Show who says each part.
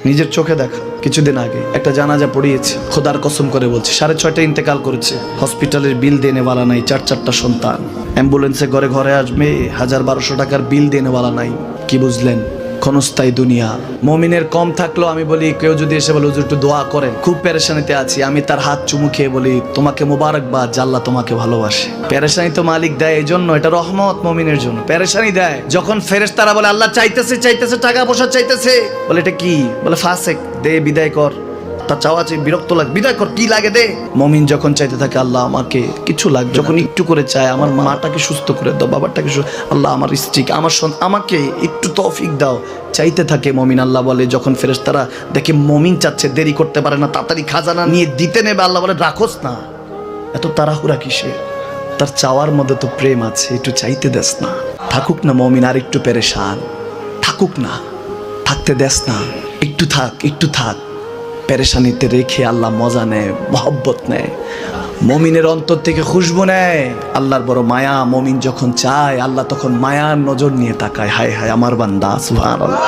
Speaker 1: নিজের চোখে দেখা কিছুদিন আগে একটা জানাজা পড়িয়েছে, খোদার কসম করে বলছে 6:30 ইন্তেকাল করেছে। হসপিটালের বিল দেনেওয়ালা নাই, 4 সন্তান, অ্যাম্বুলেন্সে ঘরে ঘরে আসবে, 1000-1200 টাকার বিল দেনেওয়ালা নাই। কি বুঝলেন? ক্ষণস্থায়ী দুনিয়া। মুমিনের কম থাকলেও আমি বলি, কেউ যদি এসে বলে হুজুর একটু দোয়া করেন, খুব পেরেশানিতে আছি, আমি তার হাত চুমু খেয়ে বলি তোমাকে মোবারকবাদ, আল্লাহ তোমাকে ভালোবাসে। পেরেশানি তো মালিক দেয়, এই জন্য এটা রহমত মুমিনের জন্য। পেরেশানি দেয় যখন ফেরেশতারা বলে আল্লাহ চাইতেছে টাকা পয়সা চাইতেছে, বলে এটা কি? বলে ফাসেক, দে বিদায় কর। তার চাওয়া চাই, বিরক্ত লাগে, বিদায় কর, কি লাগে দে। মুমিন যখন চাইতে থাকে আল্লাহ আমাকে কিছু লাগবে, যখন একটু করে চায় আমার মাটাকে সুস্থ করে দাও, বাবাটাকে আল্লাহ আমার স্ত্রীকে, আমার আমাকে একটু তৌফিক দাও, চাইতে থাকে মুমিন। আল্লাহ বলে যখন ফেরেশতারা দেখে মুমিন চাচ্ছে, দেরি করতে পারে না, তাড়াতাড়ি খাজানা নিয়ে দিতে নেবে, আল্লাহ বলে রাখোস না, এত তাড়াহুড়া কিসের? তার চাওয়ার মধ্যে তো প্রেম আছে, একটু চাইতে দেস না। থাকুক না মুমিন আর একটু পেরেশান, থাকুক না, থাকতে দেস না, একটু থাক, একটু থাক। পেরেশানিতে রেখে আল্লাহ মজা নেয়, মহব্বত নেয়, মুমিনের অন্তর থেকে খুশবু নেয়। আল্লাহর বড় মায়া, মুমিন যখন চায় আল্লাহ তখন মায়ার নজর নিয়ে তাকায়, হায় হায় আমার বান্দা, সুবহানাল্লাহ।